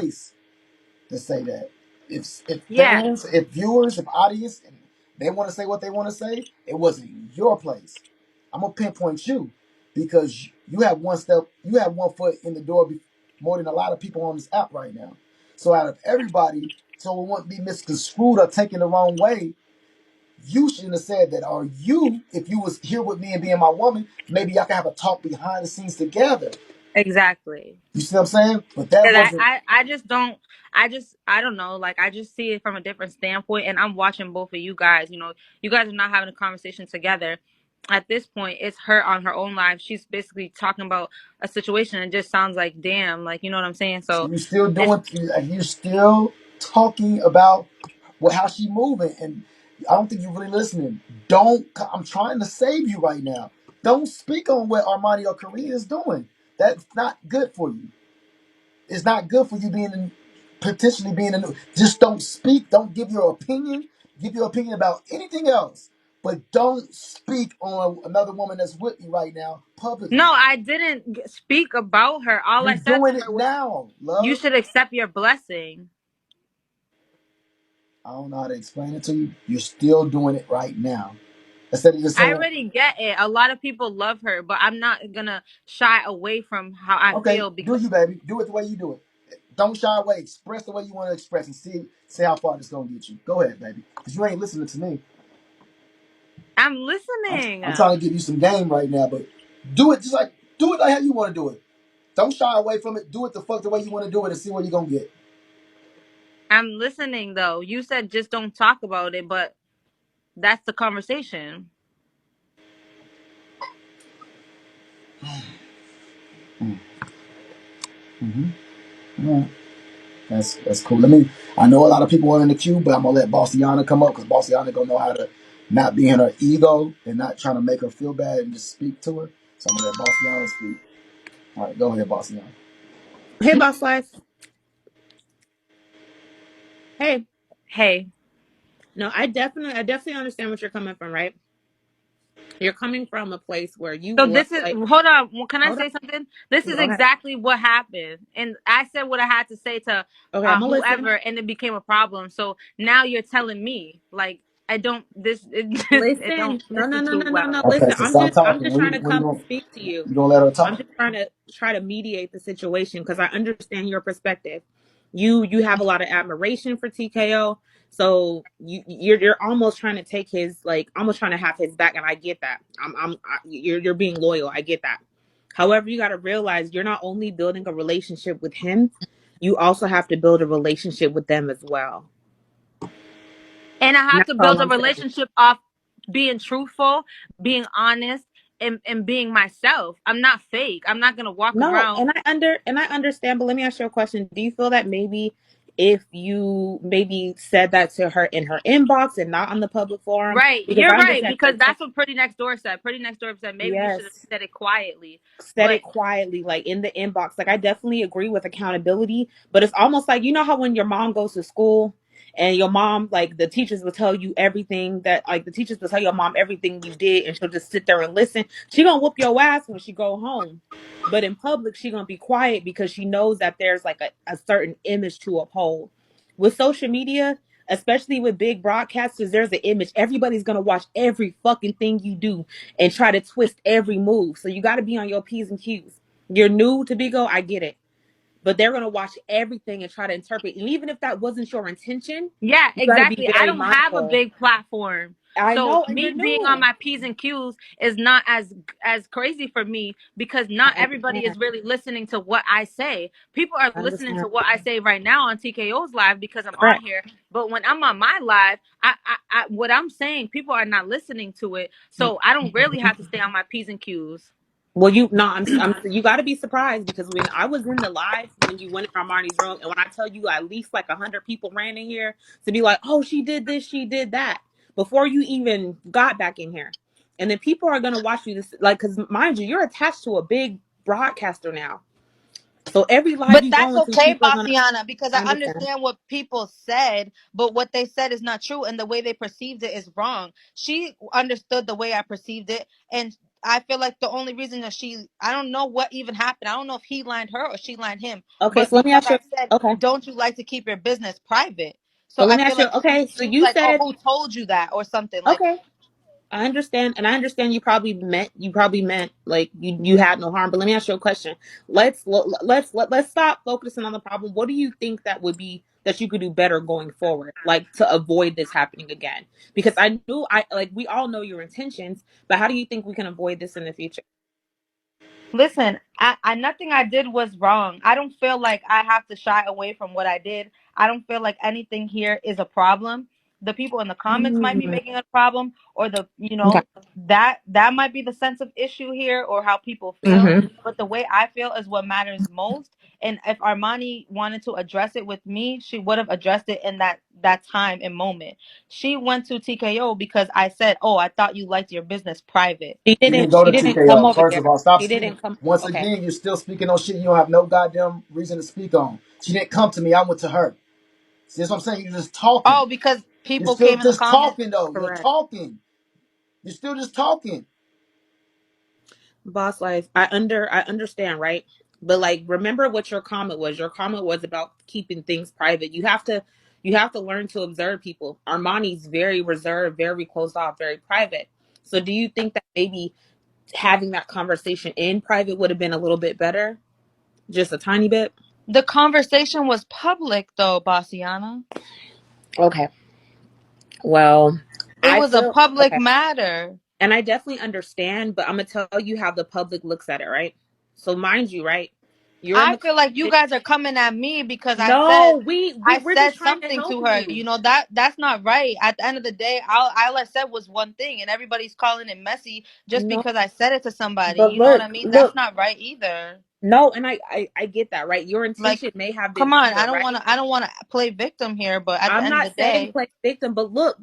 place to say that. If Yeah, fans, if viewers, if audience, and they want to say what they want to say, it wasn't your place. I'm gonna pinpoint you because you have you have one foot in the door more than a lot of people on this app right now. So out of everybody, so it won't be misconstrued or taken the wrong way. You shouldn't have said that. Or you, if you was here with me and being my woman, maybe y'all can have a talk behind the scenes together. exactly. You see what I'm saying? But that And wasn't. I just don't, I don't know, like I just see it from a different standpoint, and I'm watching both of you guys. You guys are not having a conversation together. At this point, it's her on her own life. She's basically talking about a situation, and just sounds like damn, like you know what I'm saying. So So you're still it's doing. You're still talking about how she moving, and I don't think you're really listening. Don't. I'm trying to save you right now. Don't speak on what Armani or Korea is doing. That's not good for you. It's not good for you being potentially being in. Just don't speak. Don't give your opinion. Give your opinion about anything else, but don't speak on another woman that's with you right now publicly. no, I didn't speak about her. All You're I said to doing it her was, now, "You love. should accept your blessing." I don't know how to explain it to you. You're still doing it right now. Instead of just I saying, already get it. A lot of people love her, but I'm not gonna shy away from how I okay, feel do because you, baby. Do it the way you do it. Don't shy away. Express the way you want to express and see how far this gonna get you. Go ahead, baby. Because you ain't listening to me. I'm I'm, listening. I'm trying to give you some game right now, but do it like how you want to do it. Don't shy away from it. Do it the way you want to do it and see where you're gonna get. I'm listening though. You said just don't talk about it, but that's the conversation. Mm-hmm. Yeah, that's cool. Let me. I know a lot of people are in the queue, but I'm gonna let Bossiana come up because Bossiana gonna know how to not be in her ego and not trying to make her feel bad and just speak to her. So I'm gonna let Bossiana speak. All right, go ahead, Bossiana. Hey, Bosslife. Hey. Hey. No, I definitely understand what you're coming from, right? You're coming from a place where you So love, this is like, hold on. Can I hold say something? This on, is go ahead. exactly what happened, and I said what I had to say to Okay, I'm gonna listen. whoever, and it became a problem. So now you're telling me like I don't this it just it don't Listen. No, this no, is no, too no, no, no. well. Okay, Listen, so I'm stop just, I'm talking. just trying to When come you speak to you. gonna let her I'm talk? just trying to mediate the situation because I understand your perspective. You have a lot of admiration for TKO, so you're almost trying to take his, like, almost trying to have his back, and I get that. You're being loyal. I get that. However, you got to realize you're not only building a relationship with him, you also have to build a relationship with them as well. And I And have that's to all build a I'm saying. relationship off being truthful, being honest, and being myself. I'm not fake. I'm not gonna walk No, around. and I understand, but let me ask you a question. Do you feel that maybe if you maybe said that to her in her inbox and not on the public forum, Right, because you're I right, understand your because that's intention. what Pretty Next Door said. Pretty Next Door said maybe you should have Yes, said it quietly. said But it quietly, like in the inbox. Like, I definitely agree with accountability, but it's almost like, you know how when your mom goes to school and your mom, like, the teachers will tell you everything that, like, the teachers will tell your mom everything you did, and she'll just sit there and listen. She gonna whoop your ass when she go home, but in public she gonna be quiet because she knows that there's like a certain image to uphold. With social media, especially with big broadcasters, there's an image. Everybody's gonna watch every fucking thing you do and try to twist every move. So you got to be on your P's and Q's. You're new to Bigo, I get it. But they're going to watch everything and try to interpret. And even if that wasn't your intention, yeah, you got to be exactly. I very don't have a mindful. big platform. I So know, and you're me being on new. my P's and Q's is not as crazy for me because not I everybody understand. is really listening to what I say. People are I listening to understand. what I say right now on TKO's live because I'm on Correct. here. But when I'm on my live, what I'm saying, people are not listening to it. So I don't really have to stay on my P's and Q's. Well, you no, you got to be surprised because when I was in the live, when you went in Armani's room, and when I tell you at least like 100 people ran in here to be like, "Oh, she did this, she did that," before you even got back in here, and then people are gonna watch you this, like, because mind you, you're attached to a big broadcaster now, so every live But you that's go into, okay, people are gonna. Bossiana, because I I understand. understand what people said, but what they said is not true, and the way they perceived it is wrong. She understood the way I perceived it, and I feel like the only reason that I don't know what even happened. I don't know if he lined her or she lined him. Okay, But so let me because ask you. I said, Okay, don't you like to keep your business private? So so let I me feel ask you. like Okay, so she was you like, oh, said who told you that or something like. okay. I understand, and I understand you probably meant like you had no harm. But let me ask you a question. Let's stop focusing on the problem. What do you think that would be that you could do better going forward, like to avoid this happening again? Because I knew I like we all know your intentions, but how do you think we can avoid this in the future? Listen, I nothing I did was wrong. I don't feel like I have to shy away from what I did. I don't feel like anything here is a problem. The people in the comments might be Mm, making a problem, or okay. that might be the sense of issue here, or how people feel. Mm-hmm. But the way I feel is what matters most. And if Armani wanted to address it with me, she would have addressed it in that time and moment. She went to TKO because I said, "Oh, I thought you liked your business private." She You didn't didn't. go She to didn't come TKO. over First here. of all, stop She speaking. didn't come. Once Okay. again, you're still speaking on shit you don't have no goddamn reason to speak on. She didn't come to me. I went to her. See, that's what I'm saying. You're just talking. Oh, because You're people still came in the just comments. talking, though. You're Correct. talking. You're still just talking. Boss life. I understand, right? But like remember what your comment was. Your comment was about keeping things private. You have to learn to observe people. Armani's very reserved, very closed off, very private. So do you think that maybe having that conversation in private would have been a little bit better? Just a tiny bit? The conversation was public, though, Bossiana. Okay. Well, It I was a feel public okay. matter. And I definitely understand, but I'm gonna tell you how the public looks at it, right? So mind you, right? You're in I the feel like you comment. guys are coming at me because No, we're I said just trying to something help to her. you. That's not right. At the end of the day, all I said was one thing, and everybody's calling it messy just No, because I said it to somebody. but You know what I look, mean? That's look. not right either. No, and I get that, right? Your Like, intention may have been come on, pure, right? I don't wanna play victim here, but at the I'm end of not the saying day, play victim, but look,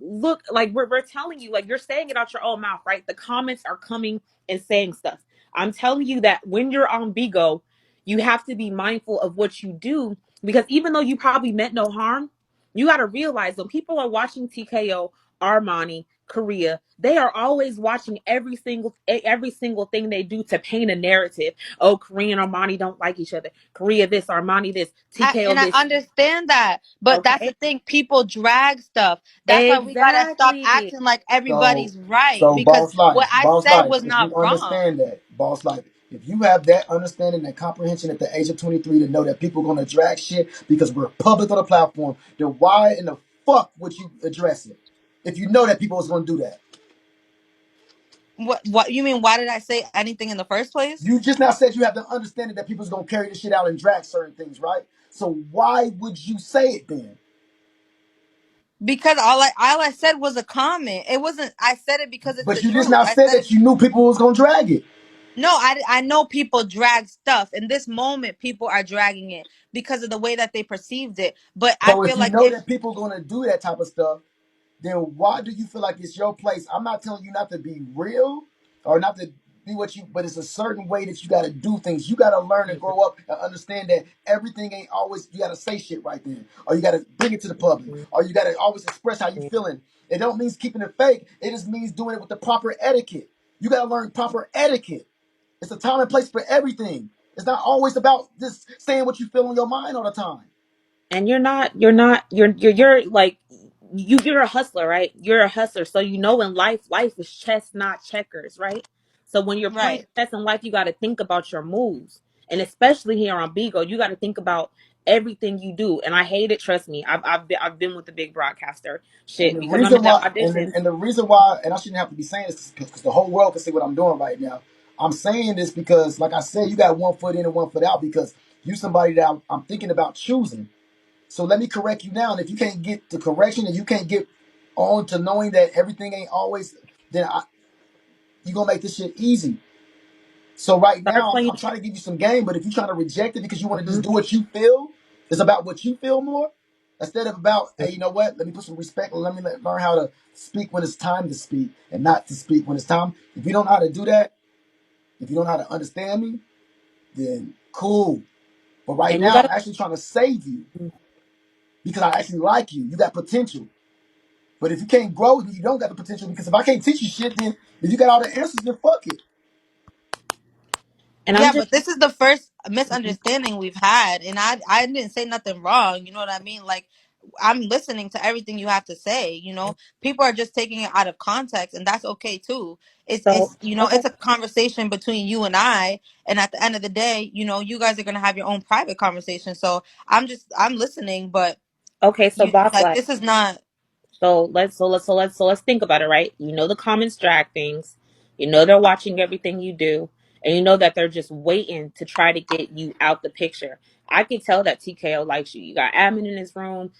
like we're telling you, like you're saying it out your own mouth, right? The comments are coming and saying stuff. I'm telling you that when you're on Bigo, you have to be mindful of what you do because even though you probably meant no harm, you got to realize when people are watching TKO, Armani, Korea, they are always watching every single thing they do to paint a narrative. Oh, Korean Armani don't like each other. Korea this, Armani this, TKO I this. understand that, but that's the Okay. thing. People drag stuff. That's why we gotta stop Exactly. acting like So, everybody's right so because what I boss said life. was If you not wrong. understand that, boss life. If you have that understanding and comprehension at the age of 23 to know that people are gonna drag shit because we're public on the platform, then why in the fuck would you address it? If you know that people is gonna do that, What you mean? Why did I say anything in the first place? you just now said you have the understanding that people's gonna carry this shit out and drag certain things, right? So why would you say it then? Because all I said was a comment. It wasn't. I said it because it's the But you just truth. now I said said it. that you knew people was gonna drag it. No, I know people drag stuff. In this moment, people are dragging it because of the way that they perceived it. But I So if feel you like know if that people gonna do that type of stuff, then why do you feel like it's your place? I'm not telling you not to be real or not to be what you, but it's a certain way that you got to do things. You got to learn and grow up and understand that everything ain't always, you got to say shit right then, or you got to bring it to the public, or you got to always express how you feeling. It don't mean keeping it fake. It just means doing it with the proper etiquette. You got to learn proper etiquette. It's a time and place for everything. It's not always about just saying what you feel in your mind all the time. And you're like you're a hustler, right? You're a hustler. So you know in life is chess, not checkers, right? So when you're playing right. chess in life, you got to think about your moves. And especially here on Bigo, you got to think about everything you do. And I hate it, trust me. I've been with the big broadcaster And shit the because I'm reason in that why, audition. and the reason why, and I shouldn't have to be saying this because the whole world can see what I'm doing right now. I'm saying this because, like I said, you got one foot in and one foot out because you somebody that I'm thinking about choosing. So let me correct you now. And if you can't get the correction and you can't get on to knowing that everything ain't always, then you gonna make this shit easy. So right Start now, playing I'm chess. trying to give you some game, but if you're trying to reject it because you want to just Mhm. do what you feel, it's about what you feel more instead of about, hey, you know what? Let me put some respect. Let me learn how to speak when it's time to speak and not to speak when it's time. If you don't know how to do that, if you don't know how to understand me, then cool. But right And you now, I'm gotta actually trying to save you because I actually like you. You got potential. But if you can't grow, then you don't got the potential because if I can't teach you shit, then if you got all the answers, then fuck it. And I'm Yeah, just but this is the first misunderstanding we've had, and I didn't say nothing wrong. You know what I mean? Like, I'm listening to everything you have to say. You know, people are just taking it out of context, and that's okay too. so It's you know, okay. it's a conversation between you and I, and at the end of the day, you know, you guys are gonna have your own private conversation. So I'm listening, but Okay, so you boss like like this is not let's think about it, right? You know the comments drag things. You know they're watching everything you do, and you know that they're just waiting to try to get you out the picture. I can tell that TKO likes you. You got admin in his room.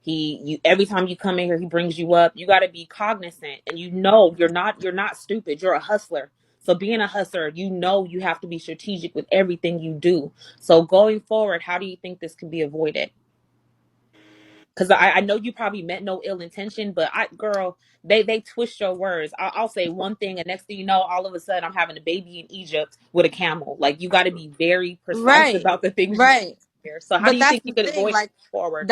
You every time you come in here, he brings you up. You got to be cognizant, and you know you're not stupid. You're a hustler. So being a hustler, you know you have to be strategic with everything you do. So going forward, how do you think this can be avoided? Because I know you probably meant no ill intention, but girl, they twist your words. I'll say one thing, and next thing you know, all of a sudden I'm having a baby in Egypt with a camel. Like you got to be very precise right, about the things you right. hear. So how do But you that's think you the could thing. avoid Like forward?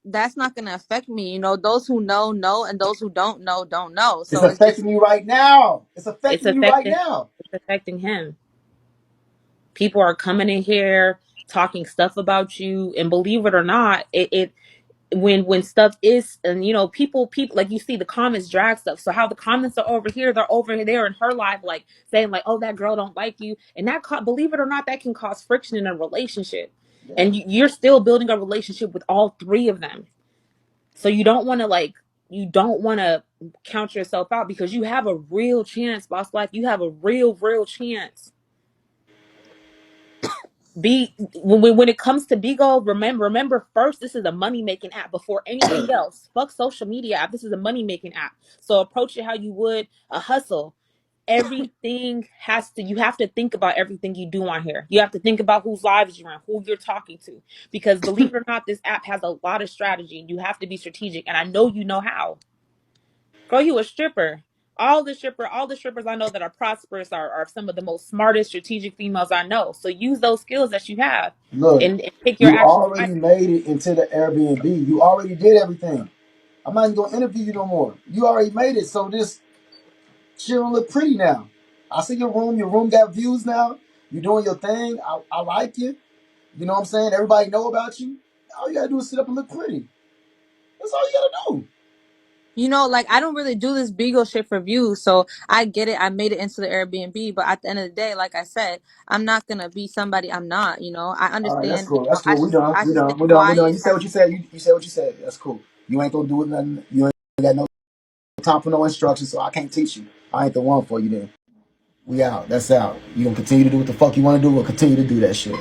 that's not gonna affect me. You know, those who know, and those who don't know. It's So it's just affecting me right now. It's It's affecting me right affecting now. it's affecting him. People are coming in here talking stuff about you, and believe it or not, it when stuff is, and you know, people like, you see the comments drag stuff. So how the comments are over here, they're over there in her life, like saying like, oh, that girl don't like you, and that believe it or not, that can cause friction in a relationship. Yeah. And you're still building a relationship with all three of them. So you don't want to count yourself out, because you have a real chance, boss life. You have a real chance. Be when it comes to Bigo, remember first, this is a money making app before anything else. Fuck social media app. This is a money making app. So approach it how you would a hustle. Everything has to You have to think about everything you do on here. You have to think about whose lives you're in, who you're talking to. Because believe it or not, this app has a lot of strategy, and you have to be strategic. And I know you know how. Girl, you a stripper. All the strippers I know that are prosperous are some of the most smartest, strategic females I know. So use those skills that you have, Look, and pick your you actions already wisely. made it into the Airbnb. You already did everything. I'm not even gonna interview you no more. You already made it. So just chill and look pretty now. I see your room. Your room got views now. You're doing your thing. I like you. You know what I'm saying? Everybody know about you. All you gotta do is sit up and look pretty. That's all you gotta do. you know, like I don't really do this Beagle shit for views. So I get it. I made it into the Airbnb, but at the end of the day, like I said, I'm not gonna be somebody I'm not. You know, I All right, that's understand. cool. You know, That's cool. We done. I We should stay done. We done. We done. You quiet. said what you said. You said what you said. That's cool. You ain't gonna do it nothing. You ain't got no time for no instructions, so I can't teach you. I ain't the one for you then. We out. That's out. You gonna continue to do what the fuck you wanna do, we'll continue to do that shit.